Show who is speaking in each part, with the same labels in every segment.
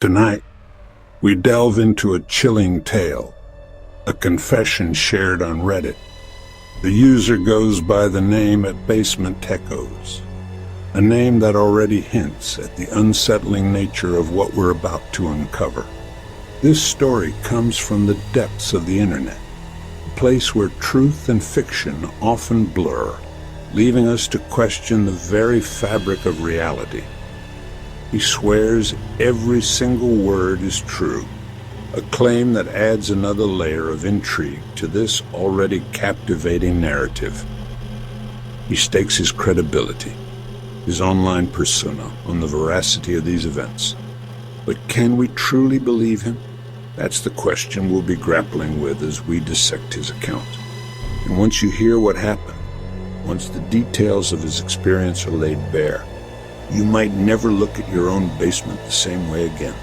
Speaker 1: Tonight, we delve into a chilling tale, a confession shared on Reddit. The user goes by the name at Basement Echoes, a name that already hints at the unsettling nature of what we're about to uncover. This story comes from the depths of the internet, a place where truth and fiction often blur, leaving us to question the very fabric of reality. He swears every single word is true, a claim that adds another layer of intrigue to this already captivating narrative. He stakes his credibility, his online persona, on the veracity of these events. But can we truly believe him? That's the question we'll be grappling with as we dissect his account. And once you hear what happened, once the details of his experience are laid bare, you might never look at your own basement the same way again.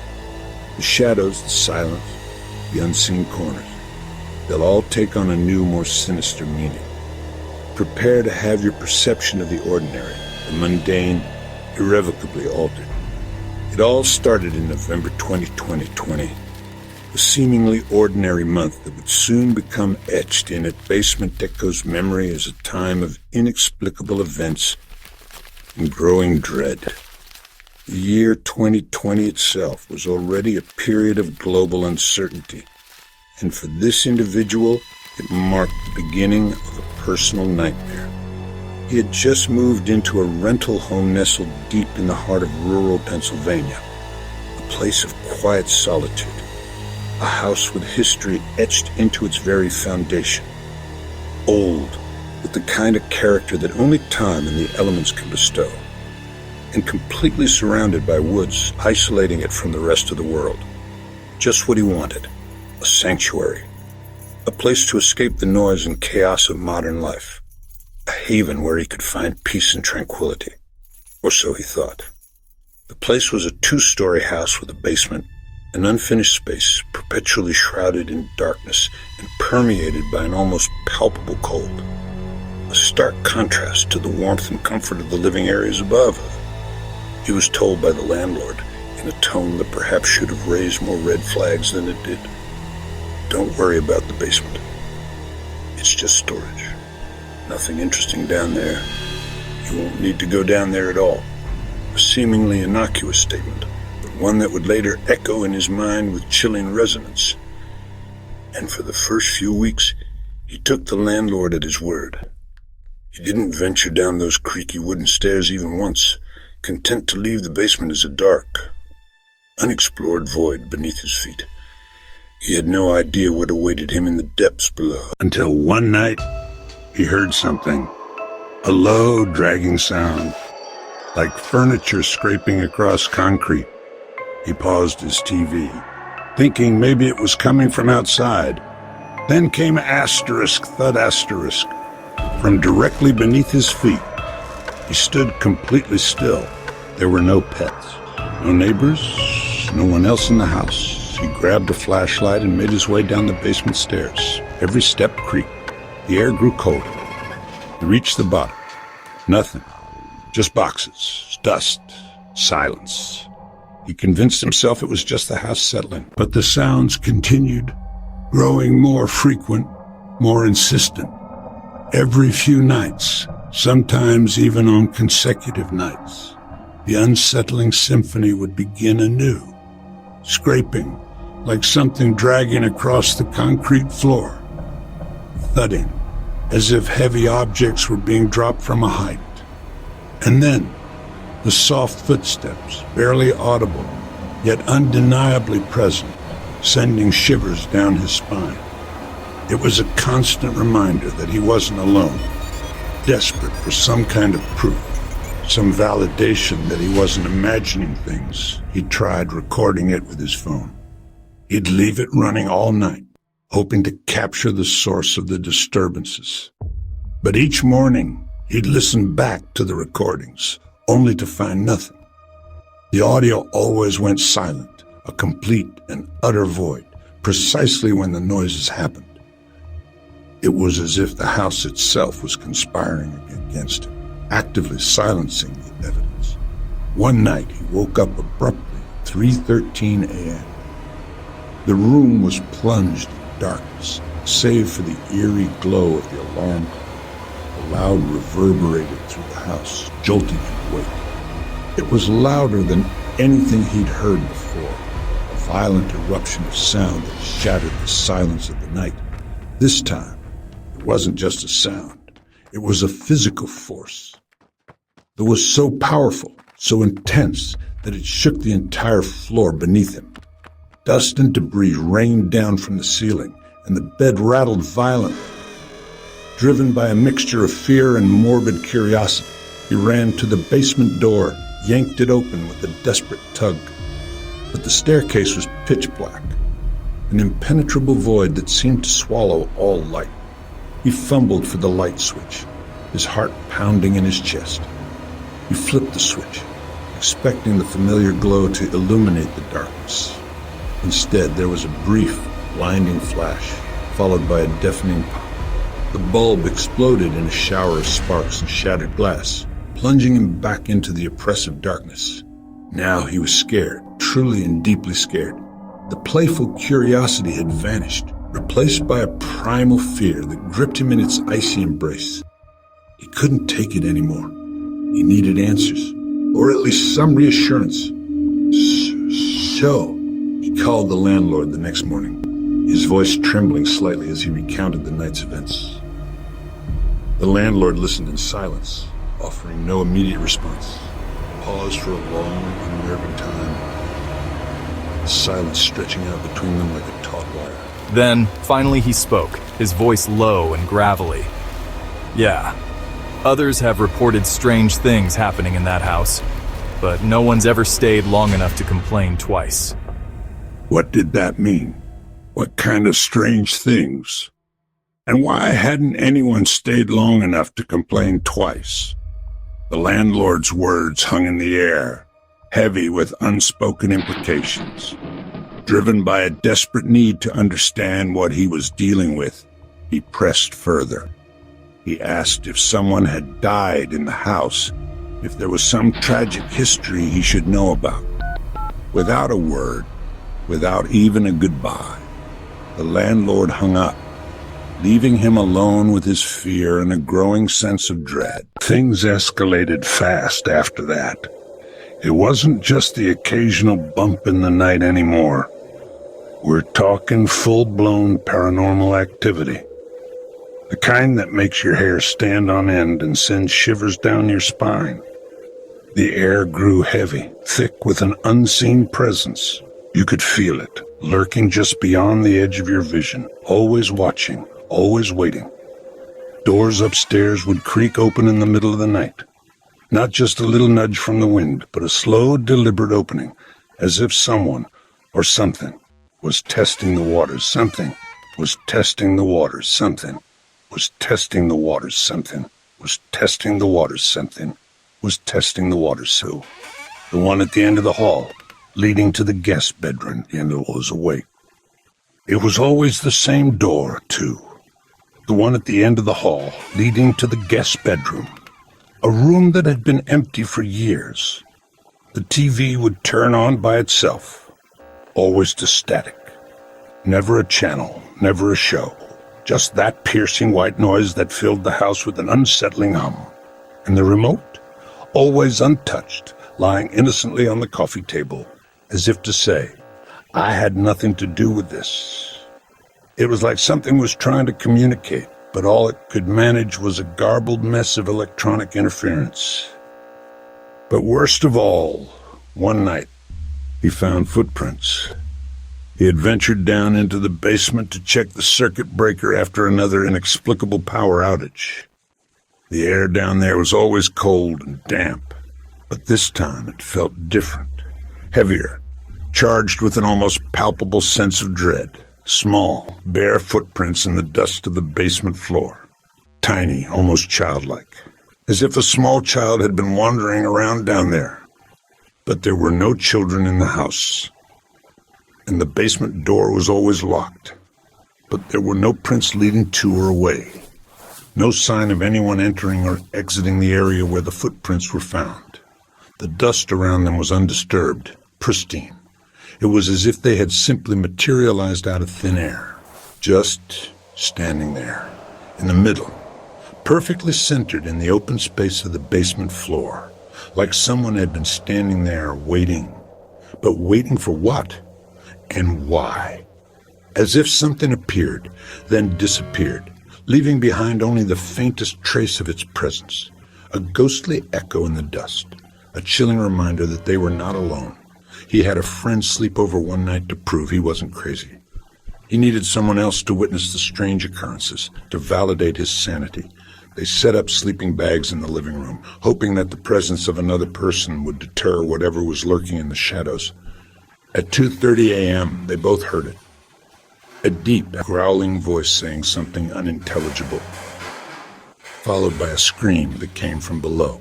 Speaker 1: The shadows, the silence, the unseen corners, they'll all take on a new, more sinister meaning. Prepare to have your perception of the ordinary, the mundane, irrevocably altered. It all started in November 2020, a seemingly ordinary month that would soon become etched in at Basement Echoes' memory as a time of inexplicable events and growing dread. The year 2020 itself was already a period of global uncertainty, and for this individual, it marked the beginning of a personal nightmare. He had just moved into a rental home nestled deep in the heart of rural Pennsylvania, a place of quiet solitude, a house with history etched into its very foundation. Old, with the kind of character that only time and the elements can bestow, and completely surrounded by woods, isolating it from the rest of the world. Just what he wanted, a sanctuary, a place to escape the noise and chaos of modern life, a haven where he could find peace and tranquility, or so he thought. The place was a 2-story house with a basement, an unfinished space perpetually shrouded in darkness and permeated by an almost palpable cold. A stark contrast to the warmth and comfort of the living areas above. He was told by the landlord, in a tone that perhaps should have raised more red flags than it did. Don't worry about the basement. It's just storage. Nothing interesting down there. You won't need to go down there at all. A seemingly innocuous statement, but one that would later echo in his mind with chilling resonance. And for the first few weeks, he took the landlord at his word. He didn't venture down those creaky wooden stairs even once, content to leave the basement as a dark, unexplored void beneath his feet. He had no idea what awaited him in the depths below. Until one night, he heard something. A low, dragging sound, like furniture scraping across concrete. He paused his TV, thinking maybe it was coming from outside. Then came asterisk, thud asterisk. From directly beneath his feet, he stood completely still. There were no pets, no neighbors, no one else in the house. He grabbed a flashlight and made his way down the basement stairs. Every step creaked. The air grew colder. He reached the bottom. Nothing. Just boxes, dust, silence. He convinced himself it was just the house settling. But the sounds continued, growing more frequent, more insistent. Every few nights, sometimes even on consecutive nights, the unsettling symphony would begin anew, scraping like something dragging across the concrete floor, thudding as if heavy objects were being dropped from a height. And then, the soft footsteps, barely audible, yet undeniably present, sending shivers down his spine. It was a constant reminder that he wasn't alone, desperate for some kind of proof, some validation that he wasn't imagining things. He tried recording it with his phone. He'd leave it running all night, hoping to capture the source of the disturbances. But each morning, he'd listen back to the recordings, only to find nothing. The audio always went silent, a complete and utter void, precisely when the noises happened. It was as if the house itself was conspiring against him, actively silencing the evidence. One night, he woke up abruptly 3:13 a.m. The room was plunged in darkness, save for the eerie glow of the alarm clock. The loud reverberated through the house, jolting him awake. It was louder than anything he'd heard before, a violent eruption of sound that shattered the silence of the night. This time, it wasn't just a sound. It was a physical force that was so powerful, so intense, that it shook the entire floor beneath him. Dust and debris rained down from the ceiling, and the bed rattled violently. Driven by a mixture of fear and morbid curiosity, he ran to the basement door, yanked it open with a desperate tug. But the staircase was pitch black, an impenetrable void that seemed to swallow all light. He fumbled for the light switch, his heart pounding in his chest. He flipped the switch, expecting the familiar glow to illuminate the darkness. Instead, there was a brief, blinding flash, followed by a deafening pop. The bulb exploded in a shower of sparks and shattered glass, plunging him back into the oppressive darkness. Now he was scared, truly and deeply scared. The playful curiosity had vanished, replaced by a primal fear that gripped him in its icy embrace. He couldn't take it anymore. He needed answers, or at least some reassurance. So, he called the landlord the next morning, his voice trembling slightly as he recounted the night's events. The landlord listened in silence, offering no immediate response. Paused for a long, unnerving time, the silence stretching out between them like a taut wire.
Speaker 2: Then, finally he spoke, his voice low and gravelly. Yeah, others have reported strange things happening in that house, but no one's ever stayed long enough to complain twice.
Speaker 1: What did that mean? What kind of strange things? And why hadn't anyone stayed long enough to complain twice? The landlord's words hung in the air, heavy with unspoken implications. Driven by a desperate need to understand what he was dealing with, he pressed further. He asked if someone had died in the house, if there was some tragic history he should know about. Without a word, without even a goodbye, the landlord hung up, leaving him alone with his fear and a growing sense of dread. Things escalated fast after that. It wasn't just the occasional bump in the night anymore. We're talking full-blown paranormal activity. The kind that makes your hair stand on end and sends shivers down your spine. The air grew heavy, thick with an unseen presence. You could feel it, lurking just beyond the edge of your vision, always watching, always waiting. Doors upstairs would creak open in the middle of the night. Not just a little nudge from the wind, but a slow, deliberate opening, as if someone or something was testing the waters. Something was testing the waters. Something was testing the waters. Something was testing the waters. Something was testing the waters. So, the one at the end of the hall, leading to the guest bedroom, the end was awake. It was always the same door, too. The one at the end of the hall, leading to the guest bedroom. A room that had been empty for years. The TV would turn on by itself, always to static. Never a channel, never a show. Just that piercing white noise that filled the house with an unsettling hum. And the remote, always untouched, lying innocently on the coffee table, as if to say, I had nothing to do with this. It was like something was trying to communicate, but all it could manage was a garbled mess of electronic interference. But worst of all, one night, he found footprints. He had ventured down into the basement to check the circuit breaker after another inexplicable power outage. The air down there was always cold and damp, but this time it felt different, heavier, charged with an almost palpable sense of dread. Small, bare footprints in the dust of the basement floor. Tiny, almost childlike, as if a small child had been wandering around down there. But there were no children in the house, and the basement door was always locked. But there were no prints leading to or away. No sign of anyone entering or exiting the area where the footprints were found. The dust around them was undisturbed, pristine, It was as if they had simply materialized out of thin air, just standing there, in the middle, perfectly centered in the open space of the basement floor, like someone had been standing there waiting. But waiting for what? And why? As if something appeared, then disappeared, leaving behind only the faintest trace of its presence, a ghostly echo in the dust, a chilling reminder that they were not alone. He had a friend sleep over one night to prove he wasn't crazy. He needed someone else to witness the strange occurrences, to validate his sanity. They set up sleeping bags in the living room, hoping that the presence of another person would deter whatever was lurking in the shadows. At 2:30 a.m., they both heard it. A deep, growling voice saying something unintelligible, followed by a scream that came from below.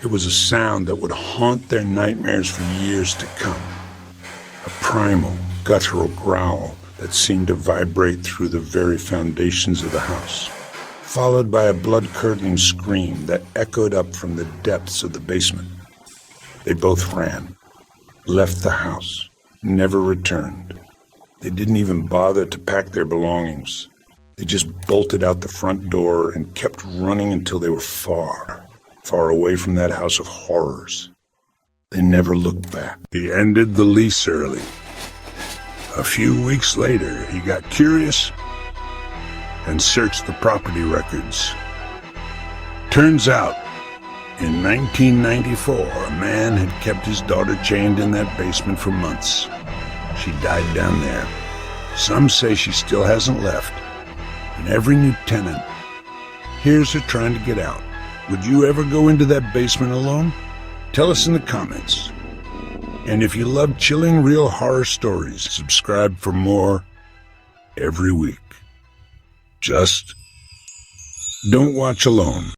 Speaker 1: It was a sound that would haunt their nightmares for years to come. A primal, guttural growl that seemed to vibrate through the very foundations of the house, followed by a blood-curdling scream that echoed up from the depths of the basement. They both ran, left the house, never returned. They didn't even bother to pack their belongings. They just bolted out the front door and kept running until they were far, far away from that house of horrors. They never looked back. He ended the lease early. A few weeks later, he got curious and searched the property records. Turns out, in 1994, a man had kept his daughter chained in that basement for months. She died down there. Some say she still hasn't left. And every new tenant hears her trying to get out. Would you ever go into that basement alone? Tell us in the comments. And if you love chilling real horror stories, subscribe for more every week. Just don't watch alone.